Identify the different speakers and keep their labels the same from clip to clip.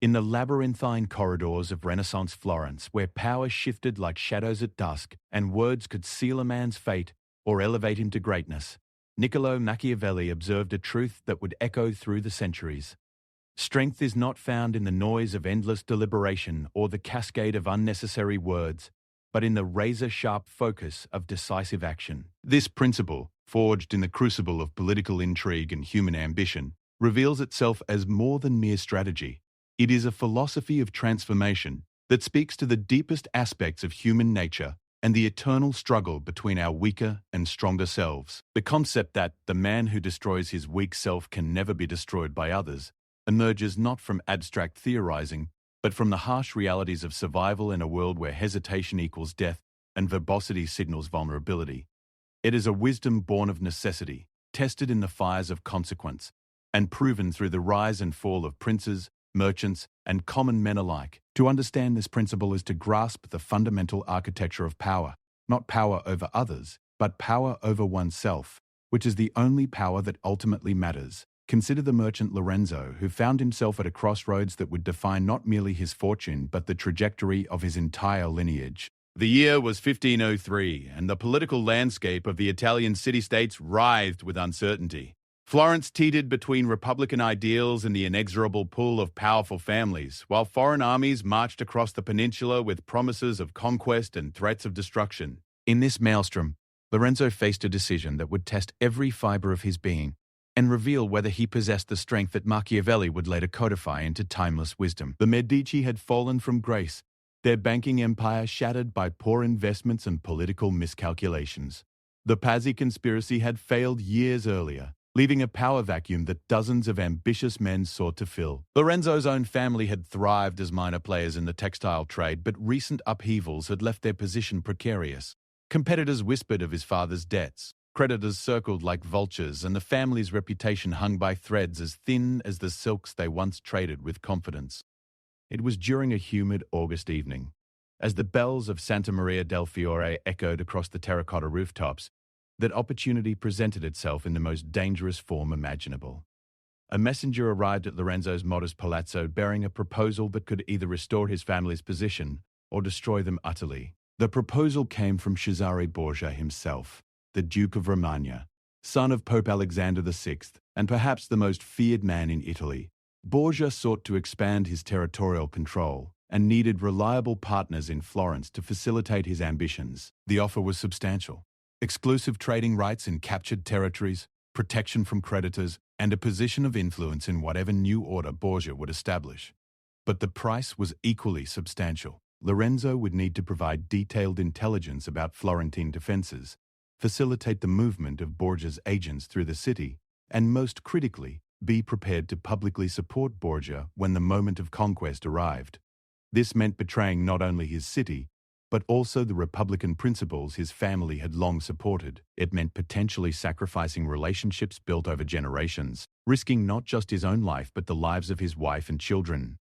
Speaker 1: In the labyrinthine corridors of Renaissance Florence, where power shifted like shadows at dusk and words could seal a man's fate or elevate him to greatness, Niccolo Machiavelli observed a truth that would echo through the centuries. Strength is not found in the noise of endless deliberation or the cascade of unnecessary words, but in the razor-sharp focus of decisive action. This principle, forged in the crucible of political intrigue and human ambition, reveals itself as more than mere strategy. It is a philosophy of transformation that speaks to the deepest aspects of human nature and the eternal struggle between our weaker and stronger selves. The concept that the man who destroys his weak self can never be destroyed by others emerges not from abstract theorizing, but from the harsh realities of survival in a world where hesitation equals death and verbosity signals vulnerability. It is a wisdom born of necessity, tested in the fires of consequence, and proven through the rise and fall of princes, merchants, and common men alike. To understand this principle is to grasp the fundamental architecture of power, not power over others, but power over oneself, which is the only power that ultimately matters. Consider the merchant Lorenzo, who found himself at a crossroads that would define not merely his fortune, but the trajectory of his entire lineage. The year was 1503, and the political landscape of the Italian city-states writhed with uncertainty. Florence teetered between republican ideals and the inexorable pull of powerful families, while foreign armies marched across the peninsula with promises of conquest and threats of destruction. In this maelstrom, Lorenzo faced a decision that would test every fiber of his being and reveal whether he possessed the strength that Machiavelli would later codify into timeless wisdom. The Medici had fallen from grace, their banking empire shattered by poor investments and political miscalculations. The Pazzi conspiracy had failed years earlier, leaving a power vacuum that dozens of ambitious men sought to fill. Lorenzo's own family had thrived as minor players in the textile trade, but recent upheavals had left their position precarious. Competitors whispered of his father's debts. Creditors circled like vultures, and the family's reputation hung by threads as thin as the silks they once traded with confidence. It was during a humid August evening, as the bells of Santa Maria del Fiore echoed across the terracotta rooftops, that opportunity presented itself in the most dangerous form imaginable. A messenger arrived at Lorenzo's modest palazzo bearing a proposal that could either restore his family's position or destroy them utterly. The proposal came from Cesare Borgia himself, the Duke of Romagna, son of Pope Alexander VI, and perhaps the most feared man in Italy. Borgia sought to expand his territorial control and needed reliable partners in Florence to facilitate his ambitions. The offer was substantial: exclusive trading rights in captured territories, protection from creditors, and a position of influence in whatever new order Borgia would establish. But the price was equally substantial. Lorenzo would need to provide detailed intelligence about Florentine defenses, facilitate the movement of Borgia's agents through the city, and most critically, be prepared to publicly support Borgia when the moment of conquest arrived. This meant betraying not only his city, but also the republican principles his family had long supported. It meant potentially sacrificing relationships built over generations, risking not just his own life but the lives of his wife and children.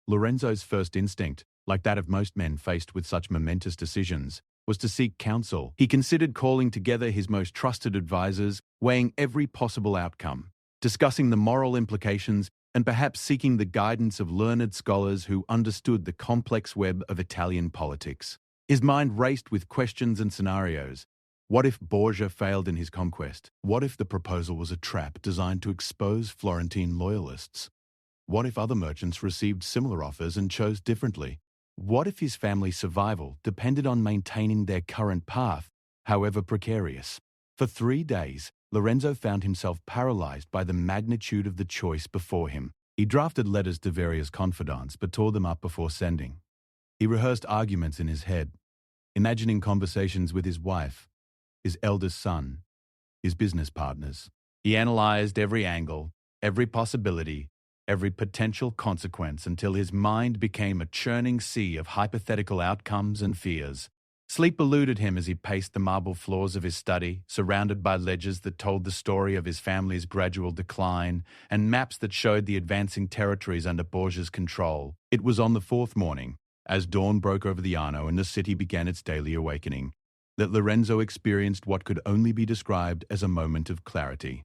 Speaker 1: Lorenzo's first instinct, like that of most men faced with such momentous decisions, was to seek counsel. He considered calling together his most trusted advisors, weighing every possible outcome, discussing the moral implications, and perhaps seeking the guidance of learned scholars who understood the complex web of Italian politics. His mind raced with questions and scenarios. What if Borgia failed in his conquest? What if the proposal was a trap designed to expose Florentine loyalists? What if other merchants received similar offers and chose differently? What if his family's survival depended on maintaining their current path, however precarious? For 3 days, Lorenzo found himself paralyzed by the magnitude of the choice before him. He drafted letters to various confidants but tore them up before sending. He rehearsed arguments in his head, imagining conversations with his wife, his eldest son, his business partners. He analyzed every angle, every possibility, every potential consequence until his mind became a churning sea of hypothetical outcomes and fears. Sleep eluded him as he paced the marble floors of his study, surrounded by ledgers that told the story of his family's gradual decline and maps that showed the advancing territories under Borgia's control. It was on the 4th morning, as dawn broke over the Arno and the city began its daily awakening, that Lorenzo experienced what could only be described as a moment of clarity.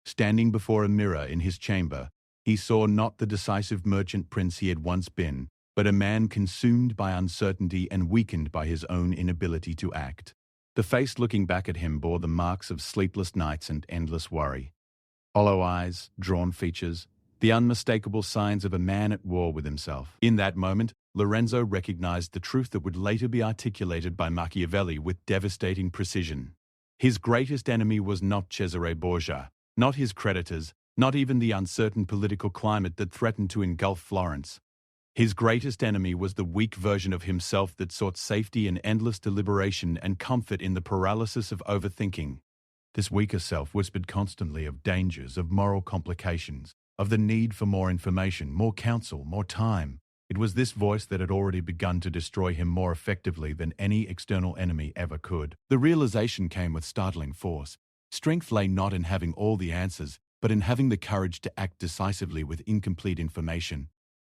Speaker 1: Standing before a mirror in his chamber, He saw not the decisive merchant prince he had once been, but a man consumed by uncertainty and weakened by his own inability to act. The face looking back at him bore the marks of sleepless nights and endless worry. Hollow eyes, drawn features, the unmistakable signs of a man at war with himself. In that moment, Lorenzo recognized the truth that would later be articulated by Machiavelli with devastating precision. His greatest enemy was not Cesare Borgia, not his creditors, not even the uncertain political climate that threatened to engulf Florence. His greatest enemy was the weak version of himself that sought safety in endless deliberation and comfort in the paralysis of overthinking. This weaker self whispered constantly of dangers, of moral complications, of the need for more information, more counsel, more time. It was this voice that had already begun to destroy him more effectively than any external enemy ever could. The realization came with startling force. Strength lay not in having all the answers, but in having the courage to act decisively with incomplete information.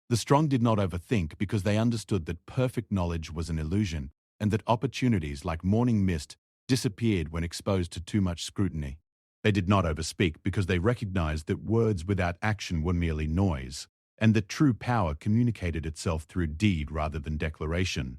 Speaker 1: The strong did not overthink because they understood that perfect knowledge was an illusion, and that opportunities like morning mist disappeared when exposed to too much scrutiny. They did not overspeak because they recognized that words without action were merely noise, and that true power communicated itself through deed rather than declaration.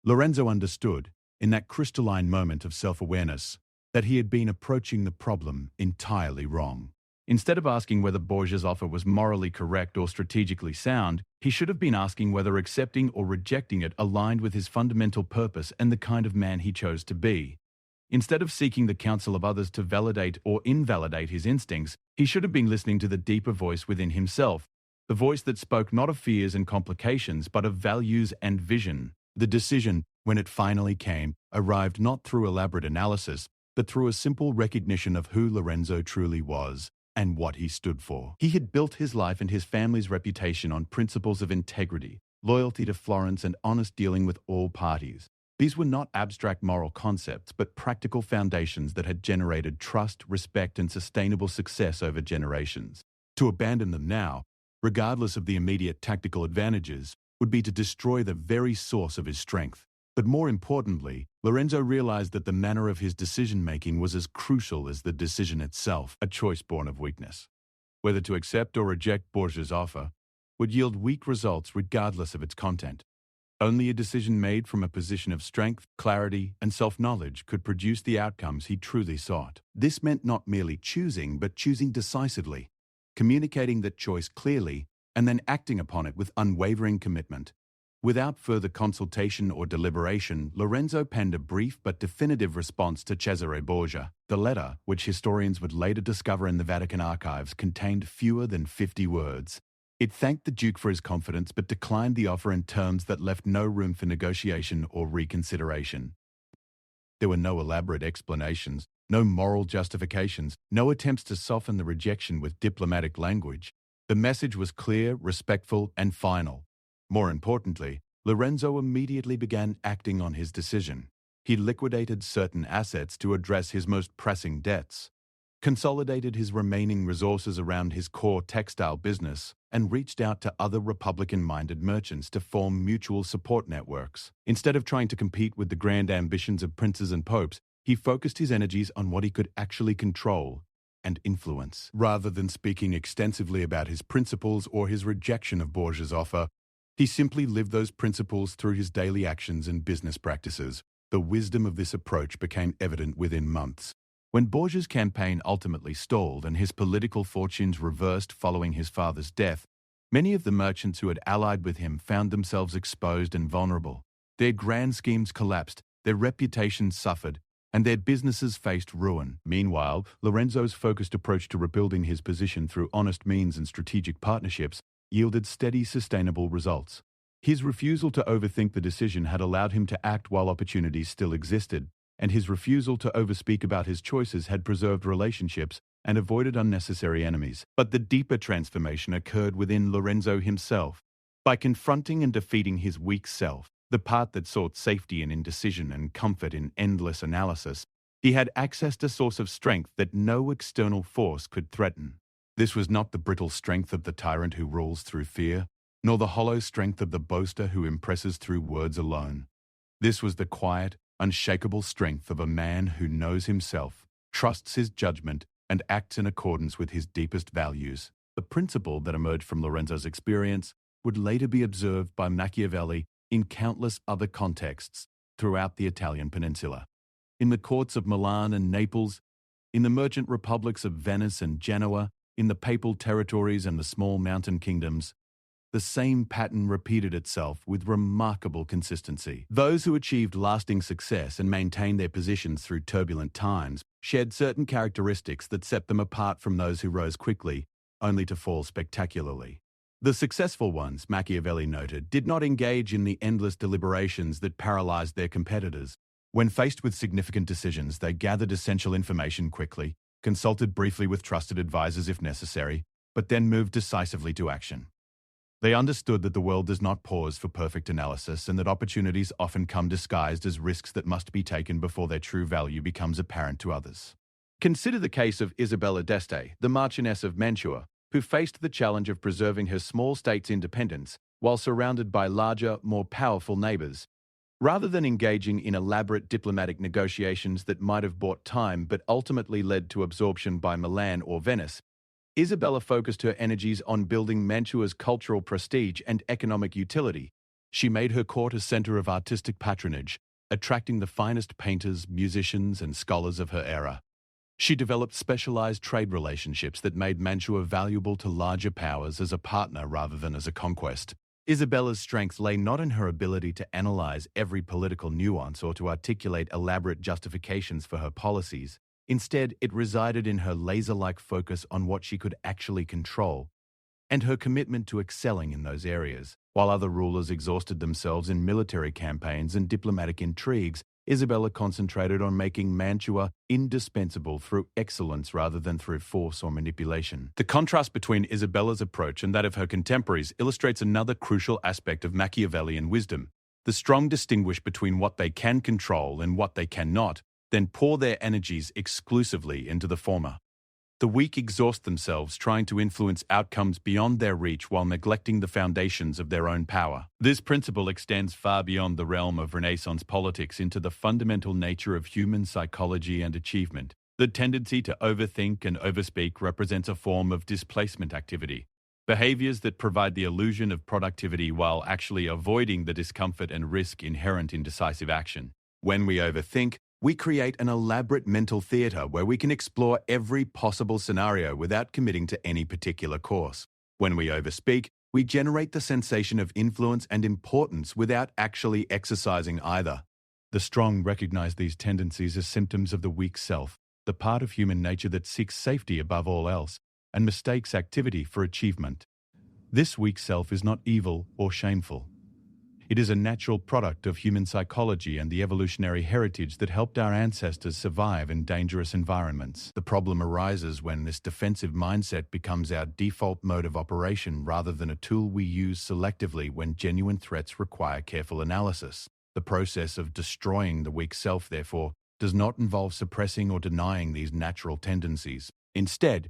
Speaker 1: Lorenzo understood, in that crystalline moment of self-awareness, that he had been approaching the problem entirely wrong. Instead of asking whether Borgia's offer was morally correct or strategically sound, he should have been asking whether accepting or rejecting it aligned with his fundamental purpose and the kind of man he chose to be. Instead of seeking the counsel of others to validate or invalidate his instincts, he should have been listening to the deeper voice within himself, the voice that spoke not of fears and complications but of values and vision. The decision, when it finally came, arrived not through elaborate analysis, but through a simple recognition of who Lorenzo truly was and what he stood for. He had built his life and his family's reputation on principles of integrity, loyalty to Florence, and honest dealing with all parties. These were not abstract moral concepts, but practical foundations that had generated trust, respect, and sustainable success over generations. To abandon them now, regardless of the immediate tactical advantages, would be to destroy the very source of his strength. But more importantly, Lorenzo realized that the manner of his decision-making was as crucial as the decision itself, a choice born of weakness. Whether to accept or reject Borgia's offer would yield weak results regardless of its content. Only a decision made from a position of strength, clarity, and self-knowledge could produce the outcomes he truly sought. This meant not merely choosing, but choosing decisively, communicating that choice clearly, and then acting upon it with unwavering commitment. Without further consultation or deliberation, Lorenzo penned a brief but definitive response to Cesare Borgia. The letter, which historians would later discover in the Vatican archives, contained fewer than 50 words. It thanked the Duke for his confidence but declined the offer in terms that left no room for negotiation or reconsideration. There were no elaborate explanations, no moral justifications, no attempts to soften the rejection with diplomatic language. The message was clear, respectful, and final. More importantly, Lorenzo immediately began acting on his decision. He liquidated certain assets to address his most pressing debts, consolidated his remaining resources around his core textile business, and reached out to other Republican-minded merchants to form mutual support networks. Instead of trying to compete with the grand ambitions of princes and popes, he focused his energies on what he could actually control and influence. Rather than speaking extensively about his principles or his rejection of Borgia's offer, he simply lived those principles through his daily actions and business practices. The wisdom of this approach became evident within months. When Borgia's campaign ultimately stalled and his political fortunes reversed following his father's death, many of the merchants who had allied with him found themselves exposed and vulnerable. Their grand schemes collapsed, their reputations suffered, and their businesses faced ruin. Meanwhile, Lorenzo's focused approach to rebuilding his position through honest means and strategic partnerships yielded steady, sustainable results. His refusal to overthink the decision had allowed him to act while opportunities still existed, and his refusal to overspeak about his choices had preserved relationships and avoided unnecessary enemies. But the deeper transformation occurred within Lorenzo himself. By confronting and defeating his weak self, the part that sought safety in indecision and comfort in endless analysis, he had accessed a source of strength that no external force could threaten. This was not the brittle strength of the tyrant who rules through fear, nor the hollow strength of the boaster who impresses through words alone. This was the quiet, unshakable strength of a man who knows himself, trusts his judgment, and acts in accordance with his deepest values. The principle that emerged from Lorenzo's experience would later be observed by Machiavelli in countless other contexts throughout the Italian peninsula. In the courts of Milan and Naples, in the merchant republics of Venice and Genoa, in the papal territories and the small mountain kingdoms, the same pattern repeated itself with remarkable consistency. Those who achieved lasting success and maintained their positions through turbulent times shared certain characteristics that set them apart from those who rose quickly, only to fall spectacularly. The successful ones, Machiavelli noted, did not engage in the endless deliberations that paralyzed their competitors. When faced with significant decisions, they gathered essential information quickly, consulted briefly with trusted advisors if necessary, but then moved decisively to action. They understood that the world does not pause for perfect analysis and that opportunities often come disguised as risks that must be taken before their true value becomes apparent to others. Consider the case of Isabella d'Este, the Marchioness of Mantua, who faced the challenge of preserving her small state's independence while surrounded by larger, more powerful neighbors. Rather than engaging in elaborate diplomatic negotiations that might have bought time but ultimately led to absorption by Milan or Venice, Isabella focused her energies on building Mantua's cultural prestige and economic utility. She made her court a center of artistic patronage, attracting the finest painters, musicians, and scholars of her era. She developed specialized trade relationships that made Mantua valuable to larger powers as a partner rather than as a conquest. Isabella's strength lay not in her ability to analyze every political nuance or to articulate elaborate justifications for her policies. Instead, it resided in her laser-like focus on what she could actually control, and her commitment to excelling in those areas. While other rulers exhausted themselves in military campaigns and diplomatic intrigues, Isabella concentrated on making Mantua indispensable through excellence rather than through force or manipulation. The contrast between Isabella's approach and that of her contemporaries illustrates another crucial aspect of Machiavellian wisdom. The strong distinguish between what they can control and what they cannot, then pour their energies exclusively into the former. The weak exhaust themselves trying to influence outcomes beyond their reach while neglecting the foundations of their own power. This principle extends far beyond the realm of Renaissance politics into the fundamental nature of human psychology and achievement. The tendency to overthink and overspeak represents a form of displacement activity. Behaviors that provide the illusion of productivity while actually avoiding the discomfort and risk inherent in decisive action. When we overthink, we create an elaborate mental theater where we can explore every possible scenario without committing to any particular course. When we overspeak, we generate the sensation of influence and importance without actually exercising either. The strong recognize these tendencies as symptoms of the weak self, the part of human nature that seeks safety above all else and mistakes activity for achievement. This weak self is not evil or shameful. It is a natural product of human psychology and the evolutionary heritage that helped our ancestors survive in dangerous environments. The problem arises when this defensive mindset becomes our default mode of operation rather than a tool we use selectively when genuine threats require careful analysis. The process of destroying the weak self, therefore, does not involve suppressing or denying these natural tendencies. Instead,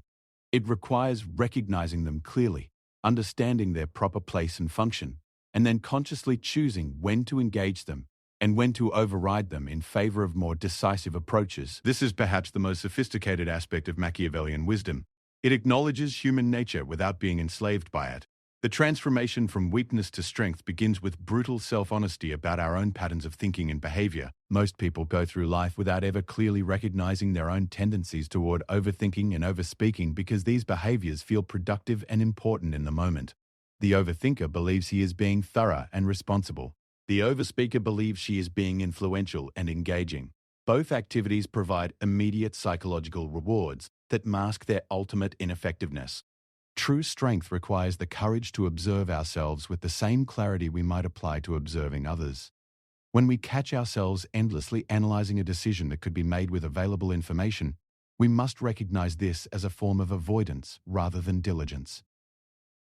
Speaker 1: it requires recognizing them clearly, understanding their proper place and function, and then consciously choosing when to engage them and when to override them in favor of more decisive approaches. This is perhaps the most sophisticated aspect of Machiavellian wisdom. It acknowledges human nature without being enslaved by it. The transformation from weakness to strength begins with brutal self-honesty about our own patterns of thinking and behavior. Most people go through life without ever clearly recognizing their own tendencies toward overthinking and overspeaking because these behaviors feel productive and important in the moment. The overthinker believes he is being thorough and responsible. The overspeaker believes she is being influential and engaging. Both activities provide immediate psychological rewards that mask their ultimate ineffectiveness. True strength requires the courage to observe ourselves with the same clarity we might apply to observing others. When we catch ourselves endlessly analyzing a decision that could be made with available information, we must recognize this as a form of avoidance rather than diligence.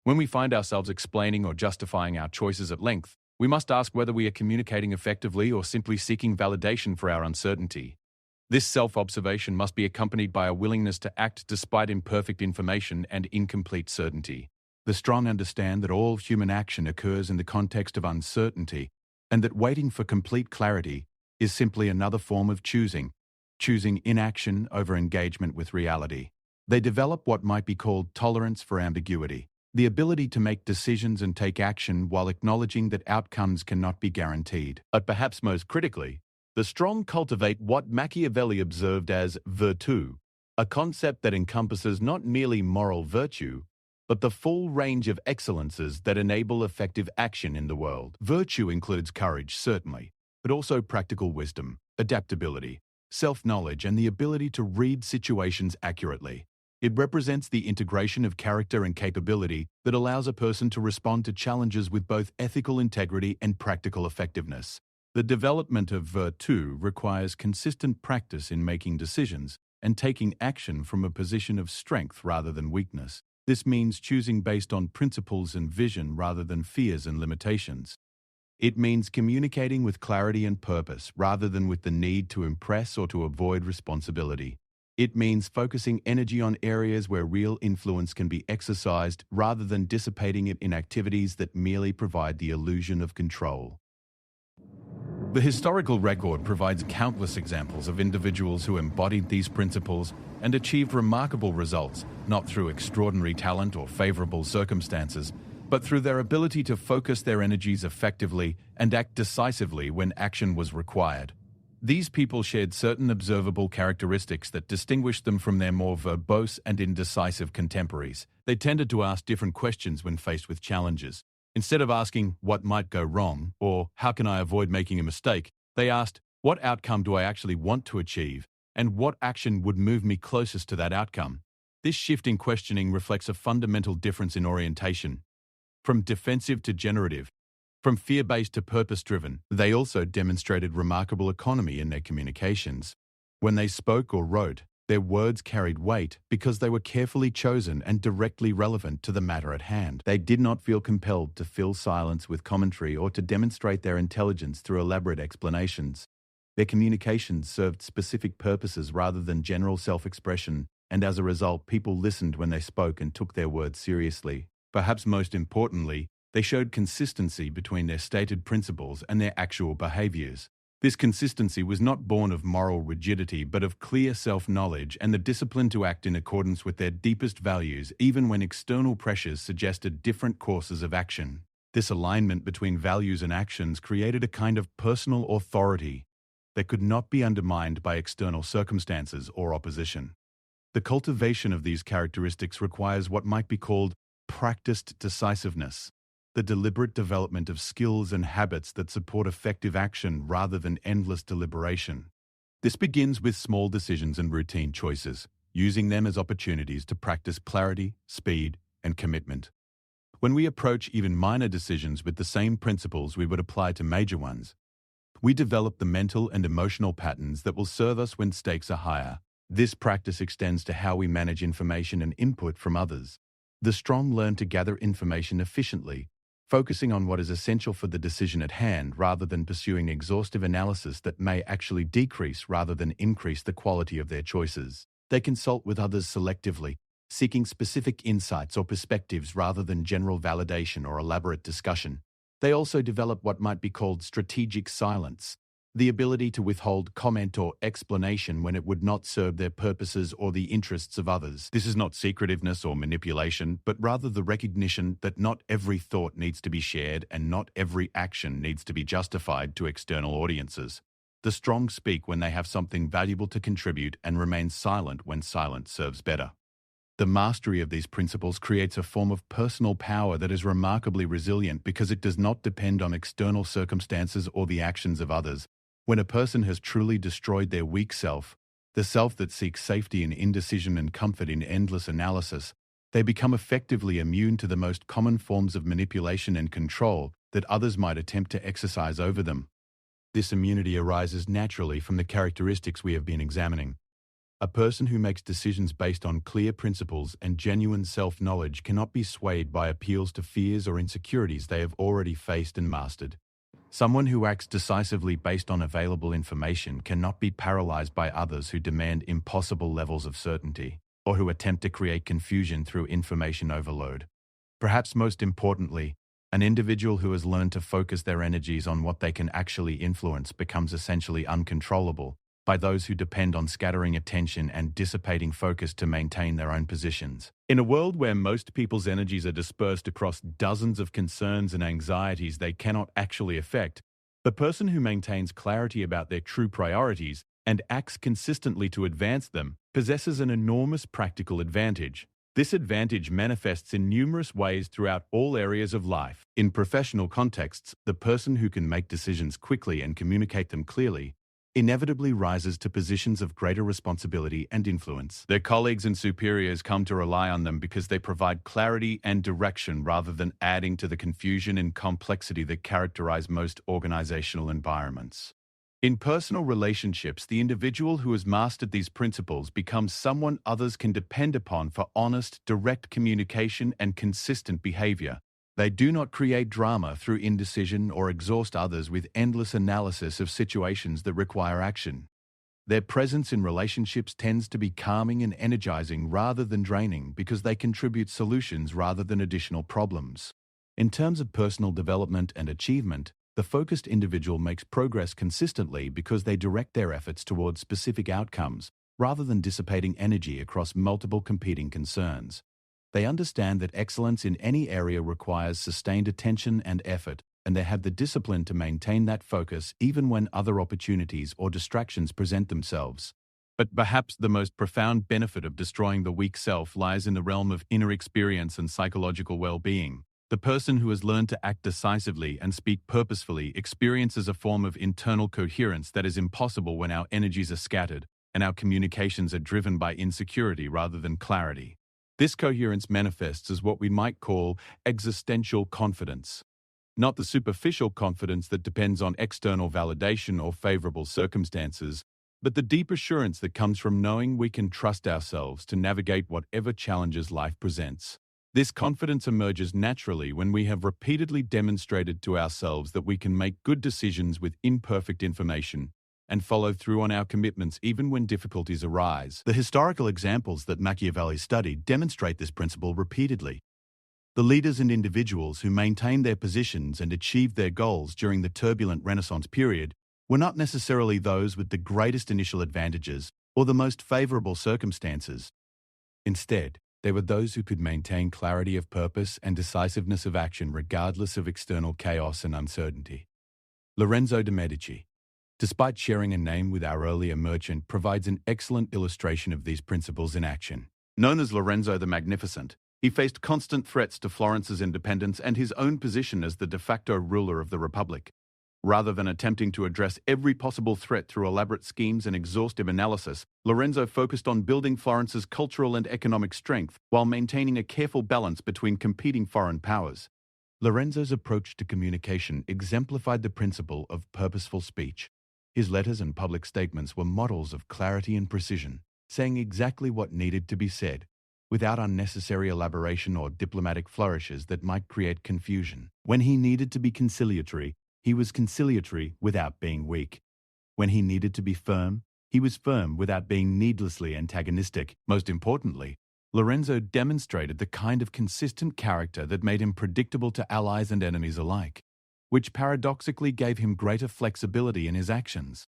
Speaker 1: When we find ourselves explaining or justifying our choices at length, we must ask whether we are communicating effectively or simply seeking validation for our uncertainty. This self-observation must be accompanied by a willingness to act despite imperfect information and incomplete certainty. The strong understand that all human action occurs in the context of uncertainty, and that waiting for complete clarity is simply another form of choosing inaction over engagement with reality. They develop what might be called tolerance for ambiguity, the ability to make decisions and take action while acknowledging that outcomes cannot be guaranteed. But perhaps most critically, the strong cultivate what Machiavelli observed as virtù, a concept that encompasses not merely moral virtue, but the full range of excellences that enable effective action in the world. Virtue includes courage, certainly, but also practical wisdom, adaptability, self-knowledge, and the ability to read situations accurately. It represents the integration of character and capability that allows a person to respond to challenges with both ethical integrity and practical effectiveness. The development of virtù requires consistent practice in making decisions and taking action from a position of strength rather than weakness. This means choosing based on principles and vision rather than fears and limitations. It means communicating with clarity and purpose rather than with the need to impress or to avoid responsibility. It means focusing energy on areas where real influence can be exercised rather than dissipating it in activities that merely provide the illusion of control. The historical record provides countless examples of individuals who embodied these principles and achieved remarkable results, not through extraordinary talent or favorable circumstances, but through their ability to focus their energies effectively and act decisively when action was required. These people shared certain observable characteristics that distinguished them from their more verbose and indecisive contemporaries. They tended to ask different questions when faced with challenges. Instead of asking, what might go wrong, or how can I avoid making a mistake, they asked, what outcome do I actually want to achieve, and what action would move me closest to that outcome? This shift in questioning reflects a fundamental difference in orientation. From defensive to generative, from fear-based to purpose-driven, they also demonstrated remarkable economy in their communications. When they spoke or wrote, their words carried weight because they were carefully chosen and directly relevant to the matter at hand. They did not feel compelled to fill silence with commentary or to demonstrate their intelligence through elaborate explanations. Their communications served specific purposes rather than general self-expression, and as a result, people listened when they spoke and took their words seriously. Perhaps most importantly, they showed consistency between their stated principles and their actual behaviors. This consistency was not born of moral rigidity, but of clear self-knowledge and the discipline to act in accordance with their deepest values, even when external pressures suggested different courses of action. This alignment between values and actions created a kind of personal authority that could not be undermined by external circumstances or opposition. The cultivation of these characteristics requires what might be called practiced decisiveness, the deliberate development of skills and habits that support effective action rather than endless deliberation. This begins with small decisions and routine choices, using them as opportunities to practice clarity, speed, and commitment. When we approach even minor decisions with the same principles we would apply to major ones, we develop the mental and emotional patterns that will serve us when stakes are higher. This practice extends to how we manage information and input from others. The strong learn to gather information efficiently, focusing on what is essential for the decision at hand rather than pursuing exhaustive analysis that may actually decrease rather than increase the quality of their choices. They consult with others selectively, seeking specific insights or perspectives rather than general validation or elaborate discussion. They also develop what might be called strategic silence, the ability to withhold comment or explanation when it would not serve their purposes or the interests of others. This is not secretiveness or manipulation, but rather the recognition that not every thought needs to be shared and not every action needs to be justified to external audiences. The strong speak when they have something valuable to contribute and remain silent when silence serves better. The mastery of these principles creates a form of personal power that is remarkably resilient because it does not depend on external circumstances or the actions of others. When a person has truly destroyed their weak self, the self that seeks safety in indecision and comfort in endless analysis, they become effectively immune to the most common forms of manipulation and control that others might attempt to exercise over them. This immunity arises naturally from the characteristics we have been examining. A person who makes decisions based on clear principles and genuine self-knowledge cannot be swayed by appeals to fears or insecurities they have already faced and mastered. Someone who acts decisively based on available information cannot be paralyzed by others who demand impossible levels of certainty, or who attempt to create confusion through information overload. Perhaps most importantly, an individual who has learned to focus their energies on what they can actually influence becomes essentially uncontrollable, by those who depend on scattering attention and dissipating focus to maintain their own positions. In a world where most people's energies are dispersed across dozens of concerns and anxieties they cannot actually affect, the person who maintains clarity about their true priorities and acts consistently to advance them possesses an enormous practical advantage. This advantage manifests in numerous ways throughout all areas of life. In professional contexts, the person who can make decisions quickly and communicate them clearly inevitably rises to positions of greater responsibility and influence. Their colleagues and superiors come to rely on them because they provide clarity and direction rather than adding to the confusion and complexity that characterize most organizational environments. In personal relationships, the individual who has mastered these principles becomes someone others can depend upon for honest, direct communication and consistent behavior. They do not create drama through indecision or exhaust others with endless analysis of situations that require action. Their presence in relationships tends to be calming and energizing rather than draining because they contribute solutions rather than additional problems. In terms of personal development and achievement, the focused individual makes progress consistently because they direct their efforts towards specific outcomes rather than dissipating energy across multiple competing concerns. They understand that excellence in any area requires sustained attention and effort, and they have the discipline to maintain that focus even when other opportunities or distractions present themselves. But perhaps the most profound benefit of destroying the weak self lies in the realm of inner experience and psychological well-being. The person who has learned to act decisively and speak purposefully experiences a form of internal coherence that is impossible when our energies are scattered and our communications are driven by insecurity rather than clarity. This coherence manifests as what we might call existential confidence. Not the superficial confidence that depends on external validation or favorable circumstances, but the deep assurance that comes from knowing we can trust ourselves to navigate whatever challenges life presents. This confidence emerges naturally when we have repeatedly demonstrated to ourselves that we can make good decisions with imperfect information and follow through on our commitments even when difficulties arise. The historical examples that Machiavelli studied demonstrate this principle repeatedly. The leaders and individuals who maintained their positions and achieved their goals during the turbulent Renaissance period were not necessarily those with the greatest initial advantages or the most favorable circumstances. Instead, they were those who could maintain clarity of purpose and decisiveness of action regardless of external chaos and uncertainty. Lorenzo de' Medici, despite sharing a name with our earlier merchant, provides an excellent illustration of these principles in action. Known as Lorenzo the Magnificent, he faced constant threats to Florence's independence and his own position as the de facto ruler of the Republic. Rather than attempting to address every possible threat through elaborate schemes and exhaustive analysis, Lorenzo focused on building Florence's cultural and economic strength while maintaining a careful balance between competing foreign powers. Lorenzo's approach to communication exemplified the principle of purposeful speech. His letters and public statements were models of clarity and precision, saying exactly what needed to be said, without unnecessary elaboration or diplomatic flourishes that might create confusion. When he needed to be conciliatory, he was conciliatory without being weak. When he needed to be firm, he was firm without being needlessly antagonistic. Most importantly, Lorenzo demonstrated the kind of consistent character that made him predictable to allies and enemies alike, which paradoxically gave him greater flexibility in his actions.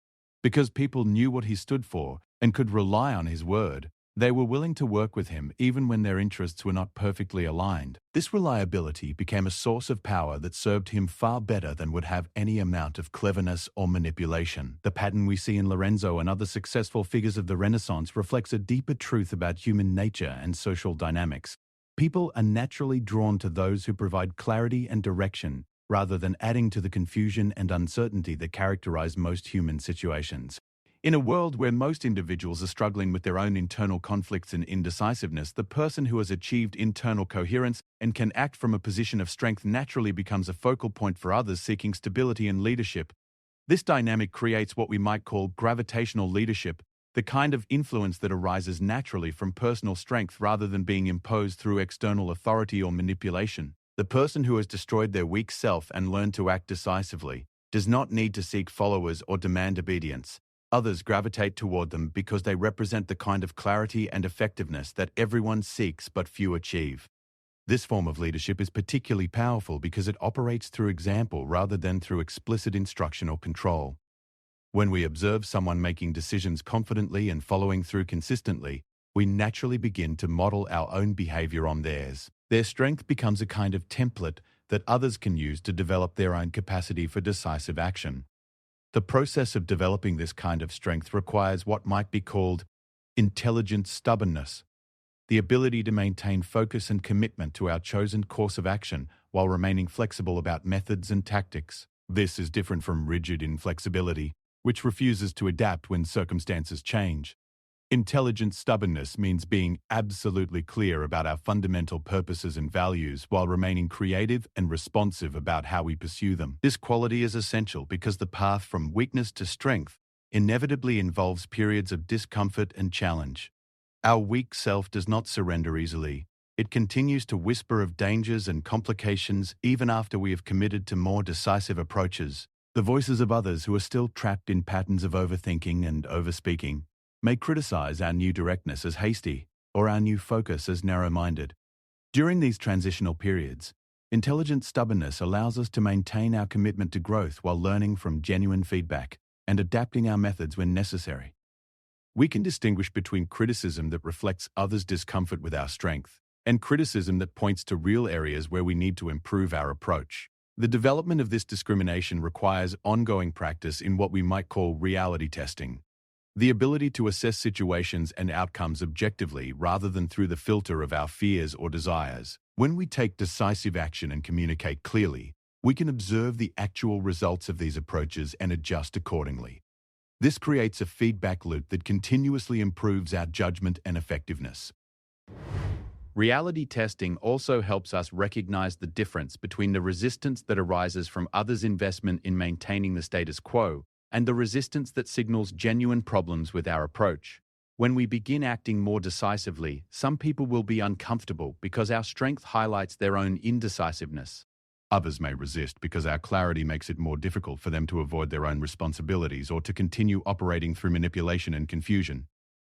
Speaker 1: Because people knew what he stood for and could rely on his word, they were willing to work with him even when their interests were not perfectly aligned. This reliability became a source of power that served him far better than would have any amount of cleverness or manipulation. The pattern we see in Lorenzo and other successful figures of the Renaissance reflects a deeper truth about human nature and social dynamics. People are naturally drawn to those who provide clarity and direction, rather than adding to the confusion and uncertainty that characterize most human situations. In a world where most individuals are struggling with their own internal conflicts and indecisiveness, the person who has achieved internal coherence and can act from a position of strength naturally becomes a focal point for others seeking stability and leadership. This dynamic creates what we might call gravitational leadership, the kind of influence that arises naturally from personal strength rather than being imposed through external authority or manipulation. The person who has destroyed their weak self and learned to act decisively does not need to seek followers or demand obedience. Others gravitate toward them because they represent the kind of clarity and effectiveness that everyone seeks but few achieve. This form of leadership is particularly powerful because it operates through example rather than through explicit instruction or control. When we observe someone making decisions confidently and following through consistently, we naturally begin to model our own behavior on theirs. Their strength becomes a kind of template that others can use to develop their own capacity for decisive action. The process of developing this kind of strength requires what might be called intelligent stubbornness, the ability to maintain focus and commitment to our chosen course of action while remaining flexible about methods and tactics. This is different from rigid inflexibility, which refuses to adapt when circumstances change. Intelligent stubbornness means being absolutely clear about our fundamental purposes and values while remaining creative and responsive about how we pursue them. This quality is essential because the path from weakness to strength inevitably involves periods of discomfort and challenge. Our weak self does not surrender easily. It continues to whisper of dangers and complications even after we have committed to more decisive approaches. The voices of others who are still trapped in patterns of overthinking and overspeaking may criticize our new directness as hasty or our new focus as narrow-minded. During these transitional periods, intelligent stubbornness allows us to maintain our commitment to growth while learning from genuine feedback and adapting our methods when necessary. We can distinguish between criticism that reflects others' discomfort with our strength and criticism that points to real areas where we need to improve our approach. The development of this discrimination requires ongoing practice in what we might call reality testing, the ability to assess situations and outcomes objectively rather than through the filter of our fears or desires. When we take decisive action and communicate clearly, we can observe the actual results of these approaches and adjust accordingly. This creates a feedback loop that continuously improves our judgment and effectiveness. Reality testing also helps us recognize the difference between the resistance that arises from others' investment in maintaining the status quo and the resistance that signals genuine problems with our approach. When we begin acting more decisively, some people will be uncomfortable because our strength highlights their own indecisiveness. Others may resist because our clarity makes it more difficult for them to avoid their own responsibilities or to continue operating through manipulation and confusion.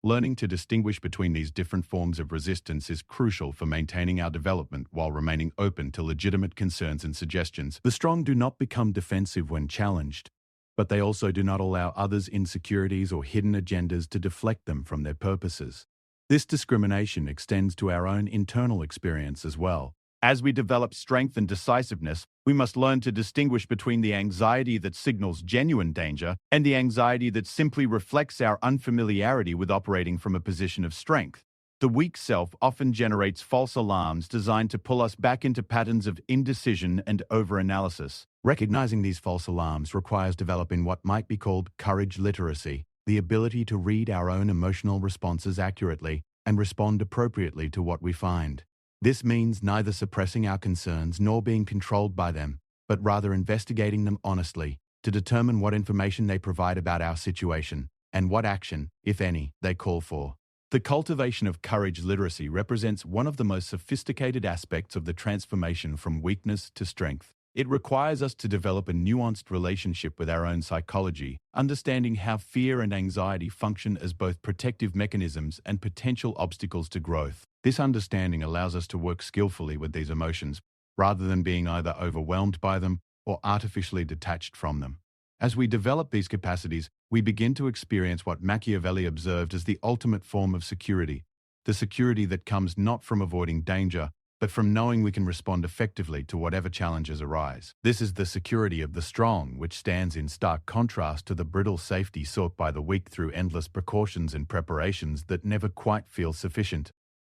Speaker 1: Learning to distinguish between these different forms of resistance is crucial for maintaining our development while remaining open to legitimate concerns and suggestions. The strong do not become defensive when challenged, but they also do not allow others' insecurities or hidden agendas to deflect them from their purposes. This discrimination extends to our own internal experience as well. As we develop strength and decisiveness, we must learn to distinguish between the anxiety that signals genuine danger and the anxiety that simply reflects our unfamiliarity with operating from a position of strength. The weak self often generates false alarms designed to pull us back into patterns of indecision and overanalysis. Recognizing these false alarms requires developing what might be called courage literacy, the ability to read our own emotional responses accurately and respond appropriately to what we find. This means neither suppressing our concerns nor being controlled by them, but rather investigating them honestly to determine what information they provide about our situation and what action, if any, they call for. The cultivation of courage literacy represents one of the most sophisticated aspects of the transformation from weakness to strength. It requires us to develop a nuanced relationship with our own psychology, understanding how fear and anxiety function as both protective mechanisms and potential obstacles to growth. This understanding allows us to work skillfully with these emotions, rather than being either overwhelmed by them or artificially detached from them. As we develop these capacities, we begin to experience what Machiavelli observed as the ultimate form of security, the security that comes not from avoiding danger, but from knowing we can respond effectively to whatever challenges arise. This is the security of the strong, which stands in stark contrast to the brittle safety sought by the weak through endless precautions and preparations that never quite feel sufficient.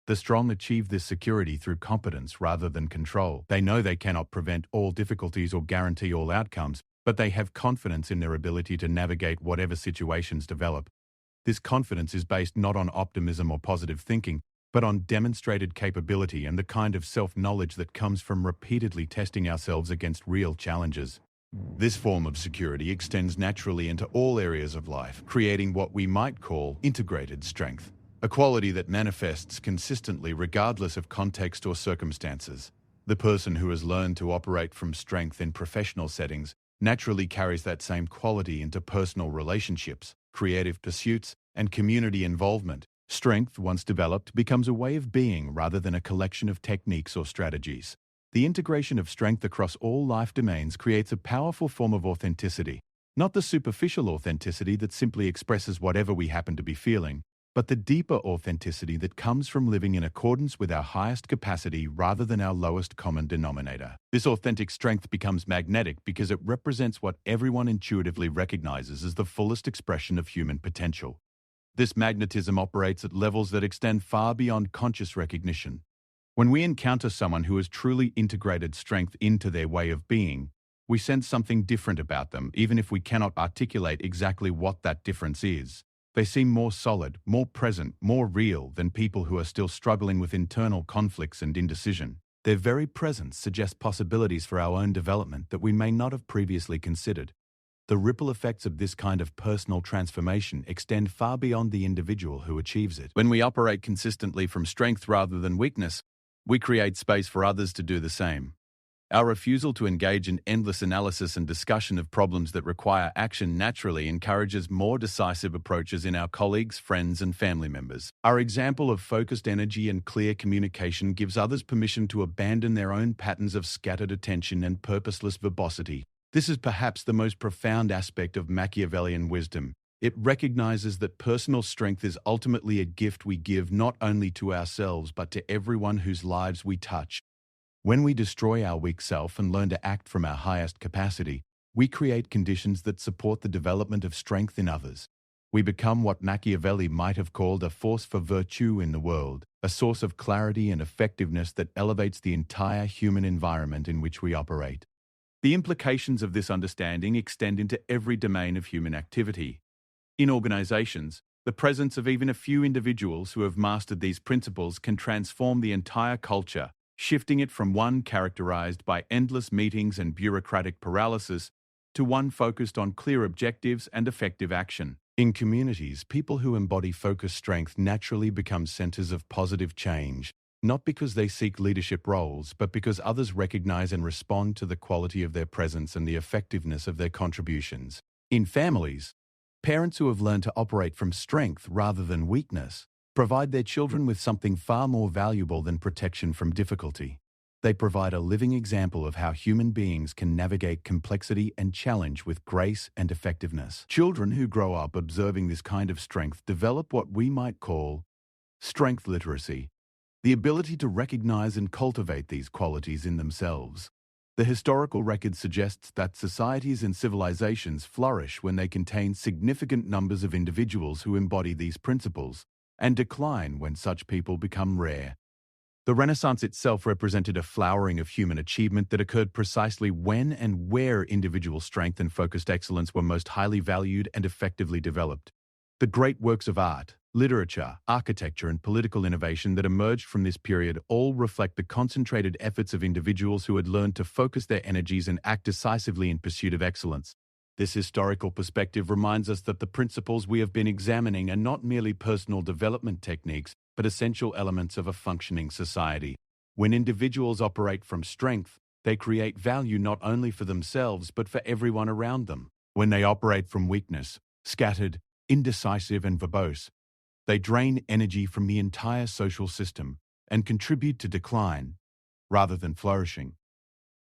Speaker 1: The strong achieve this security through competence rather than control. They know they cannot prevent all difficulties or guarantee all outcomes, but they have confidence in their ability to navigate whatever situations develop. This confidence is based not on optimism or positive thinking, but on demonstrated capability and the kind of self-knowledge that comes from repeatedly testing ourselves against real challenges. This form of security extends naturally into all areas of life, creating what we might call integrated strength, a quality that manifests consistently regardless of context or circumstances. The person who has learned to operate from strength in professional settings naturally carries that same quality into personal relationships, creative pursuits, and community involvement. Strength, once developed, becomes a way of being rather than a collection of techniques or strategies. The integration of strength across all life domains creates a powerful form of authenticity, Not the superficial authenticity that simply expresses whatever we happen to be feeling, but the deeper authenticity that comes from living in accordance with our highest capacity rather than our lowest common denominator. This authentic strength becomes magnetic because it represents what everyone intuitively recognizes as the fullest expression of human potential. This magnetism operates at levels that extend far beyond conscious recognition. When we encounter someone who has truly integrated strength into their way of being, we sense something different about them, even if we cannot articulate exactly what that difference is. They seem more solid, more present, more real than people who are still struggling with internal conflicts and indecision. Their very presence suggests possibilities for our own development that we may not have previously considered. The ripple effects of this kind of personal transformation extend far beyond the individual who achieves it. When we operate consistently from strength rather than weakness, we create space for others to do the same. Our refusal to engage in endless analysis and discussion of problems that require action naturally encourages more decisive approaches in our colleagues, friends, and family members. Our example of focused energy and clear communication gives others permission to abandon their own patterns of scattered attention and purposeless verbosity. This is perhaps the most profound aspect of Machiavellian wisdom. It recognizes that personal strength is ultimately a gift we give not only to ourselves but to everyone whose lives we touch. When we destroy our weak self and learn to act from our highest capacity, we create conditions that support the development of strength in others. We become what Machiavelli might have called a force for virtue in the world, a source of clarity and effectiveness that elevates the entire human environment in which we operate. The implications of this understanding extend into every domain of human activity. In organizations, the presence of even a few individuals who have mastered these principles can transform the entire culture, shifting it from one characterized by endless meetings and bureaucratic paralysis to one focused on clear objectives and effective action. In communities, people who embody focused strength naturally become centers of positive change, not because they seek leadership roles, but because others recognize and respond to the quality of their presence and the effectiveness of their contributions. In families, parents who have learned to operate from strength rather than weakness provide their children with something far more valuable than protection from difficulty. They provide a living example of how human beings can navigate complexity and challenge with grace and effectiveness. Children who grow up observing this kind of strength develop what we might call strength literacy, the ability to recognize and cultivate these qualities in themselves. The historical record suggests that societies and civilizations flourish when they contain significant numbers of individuals who embody these principles, and decline when such people become rare. The Renaissance itself represented a flowering of human achievement that occurred precisely when and where individual strength and focused excellence were most highly valued and effectively developed. The great works of art, literature, architecture, and political innovation that emerged from this period all reflect the concentrated efforts of individuals who had learned to focus their energies and act decisively in pursuit of excellence. This historical perspective reminds us that the principles we have been examining are not merely personal development techniques, but essential elements of a functioning society. When individuals operate from strength, they create value not only for themselves, but for everyone around them. When they operate from weakness, scattered, indecisive, and verbose, they drain energy from the entire social system and contribute to decline, rather than flourishing.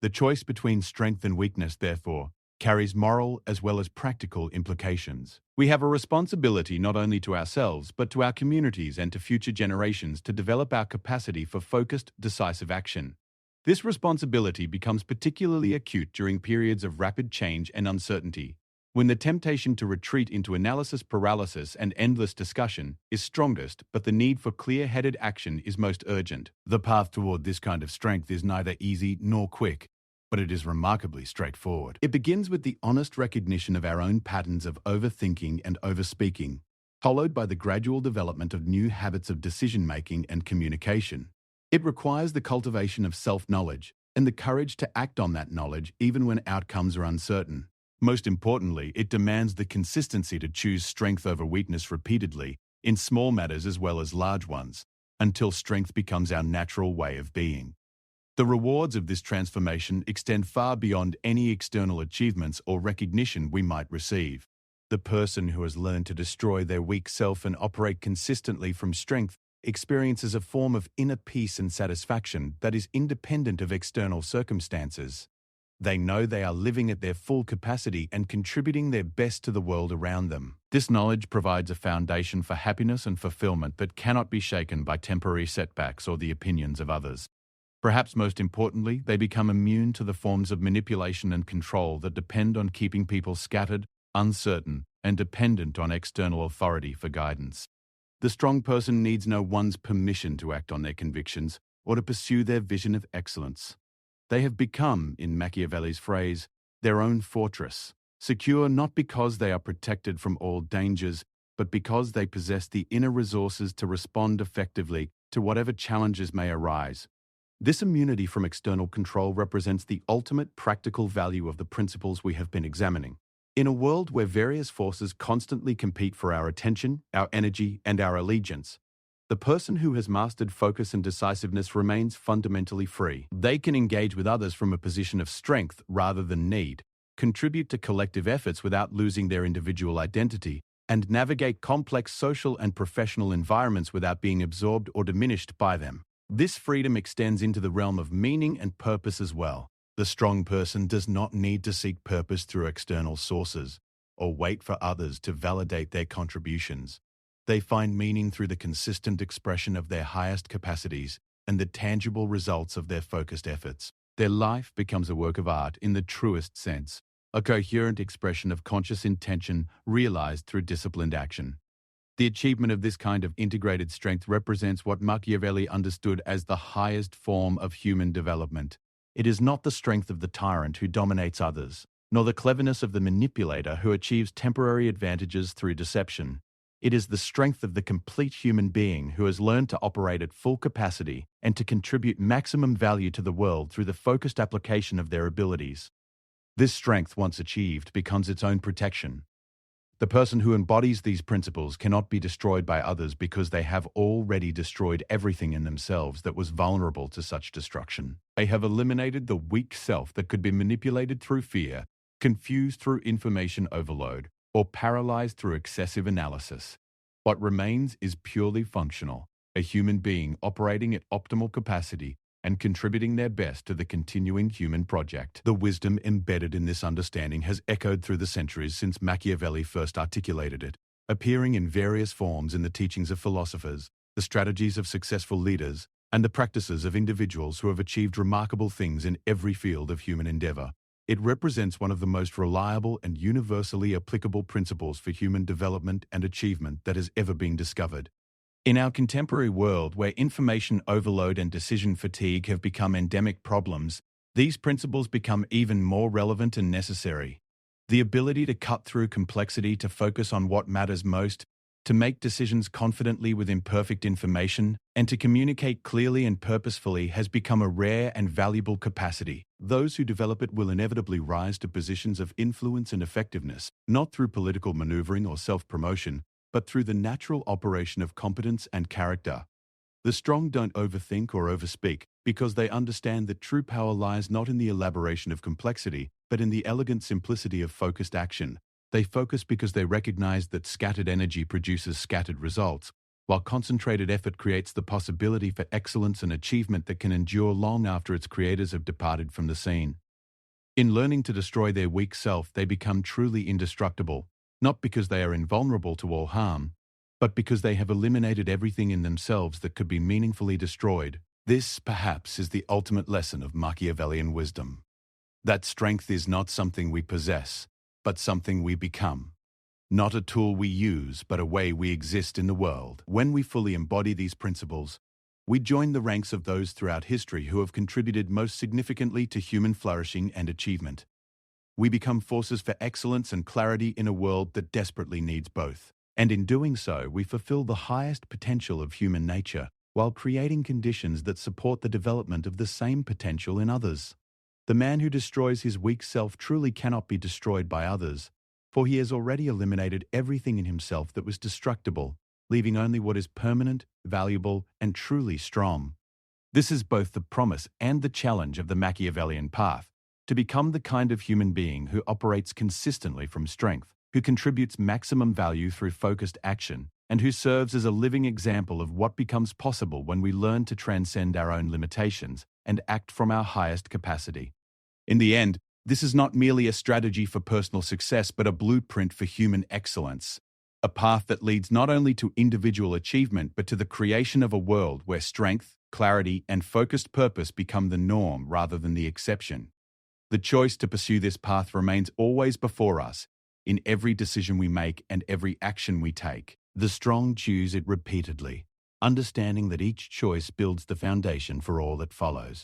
Speaker 1: The choice between strength and weakness, therefore, carries moral as well as practical implications. We have a responsibility not only to ourselves, but to our communities and to future generations to develop our capacity for focused, decisive action. This responsibility becomes particularly acute during periods of rapid change and uncertainty, when the temptation to retreat into analysis paralysis and endless discussion is strongest, but the need for clear-headed action is most urgent. The path toward this kind of strength is neither easy nor quick, but it is remarkably straightforward. It begins with the honest recognition of our own patterns of overthinking and overspeaking, followed by the gradual development of new habits of decision-making and communication. It requires the cultivation of self-knowledge and the courage to act on that knowledge even when outcomes are uncertain. Most importantly, it demands the consistency to choose strength over weakness repeatedly, in small matters as well as large ones, until strength becomes our natural way of being. The rewards of this transformation extend far beyond any external achievements or recognition we might receive. The person who has learned to destroy their weak self and operate consistently from strength experiences a form of inner peace and satisfaction that is independent of external circumstances. They know they are living at their full capacity and contributing their best to the world around them. This knowledge provides a foundation for happiness and fulfillment that cannot be shaken by temporary setbacks or the opinions of others. Perhaps most importantly, they become immune to the forms of manipulation and control that depend on keeping people scattered, uncertain, and dependent on external authority for guidance. The strong person needs no one's permission to act on their convictions or to pursue their vision of excellence. They have become, in Machiavelli's phrase, their own fortress, secure not because they are protected from all dangers, but because they possess the inner resources to respond effectively to whatever challenges may arise. This immunity from external control represents the ultimate practical value of the principles we have been examining. In a world where various forces constantly compete for our attention, our energy, and our allegiance, the person who has mastered focus and decisiveness remains fundamentally free. They can engage with others from a position of strength rather than need, contribute to collective efforts without losing their individual identity, and navigate complex social and professional environments without being absorbed or diminished by them. This freedom extends into the realm of meaning and purpose as well. The strong person does not need to seek purpose through external sources or wait for others to validate their contributions. They find meaning through the consistent expression of their highest capacities and the tangible results of their focused efforts. Their life becomes a work of art in the truest sense, a coherent expression of conscious intention realized through disciplined action. The achievement of this kind of integrated strength represents what Machiavelli understood as the highest form of human development. It is not the strength of the tyrant who dominates others, nor the cleverness of the manipulator who achieves temporary advantages through deception. It is the strength of the complete human being who has learned to operate at full capacity and to contribute maximum value to the world through the focused application of their abilities. This strength, once achieved, becomes its own protection. The person who embodies these principles cannot be destroyed by others because they have already destroyed everything in themselves that was vulnerable to such destruction. They have eliminated the weak self that could be manipulated through fear, confused through information overload, or paralyzed through excessive analysis. What remains is purely functional, a human being operating at optimal capacity and contributing their best to the continuing human project. The wisdom embedded in this understanding has echoed through the centuries since Machiavelli first articulated it, appearing in various forms in the teachings of philosophers, the strategies of successful leaders, and the practices of individuals who have achieved remarkable things in every field of human endeavor. It represents one of the most reliable and universally applicable principles for human development and achievement that has ever been discovered. In our contemporary world, where information overload and decision fatigue have become endemic problems, these principles become even more relevant and necessary. The ability to cut through complexity to focus on what matters most, to make decisions confidently with imperfect information, and to communicate clearly and purposefully has become a rare and valuable capacity. Those who develop it will inevitably rise to positions of influence and effectiveness, not through political maneuvering or self-promotion, but through the natural operation of competence and character. The strong don't overthink or overspeak because they understand that true power lies not in the elaboration of complexity, but in the elegant simplicity of focused action. They focus because they recognize that scattered energy produces scattered results, while concentrated effort creates the possibility for excellence and achievement that can endure long after its creators have departed from the scene. In learning to destroy their weak self, they become truly indestructible, not because they are invulnerable to all harm, but because they have eliminated everything in themselves that could be meaningfully destroyed. This, perhaps, is the ultimate lesson of Machiavellian wisdom. That strength is not something we possess, but something we become. Not a tool we use, but a way we exist in the world. When we fully embody these principles, we join the ranks of those throughout history who have contributed most significantly to human flourishing and achievement. We become forces for excellence and clarity in a world that desperately needs both. And in doing so, we fulfill the highest potential of human nature, while creating conditions that support the development of the same potential in others. The man who destroys his weak self truly cannot be destroyed by others, for he has already eliminated everything in himself that was destructible, leaving only what is permanent, valuable, and truly strong. This is both the promise and the challenge of the Machiavellian path, to become the kind of human being who operates consistently from strength, who contributes maximum value through focused action, and who serves as a living example of what becomes possible when we learn to transcend our own limitations and act from our highest capacity. In the end, this is not merely a strategy for personal success, but a blueprint for human excellence. A path that leads not only to individual achievement, but to the creation of a world where strength, clarity, and focused purpose become the norm rather than the exception. The choice to pursue this path remains always before us, in every decision we make and every action we take. The strong choose it repeatedly, understanding that each choice builds the foundation for all that follows.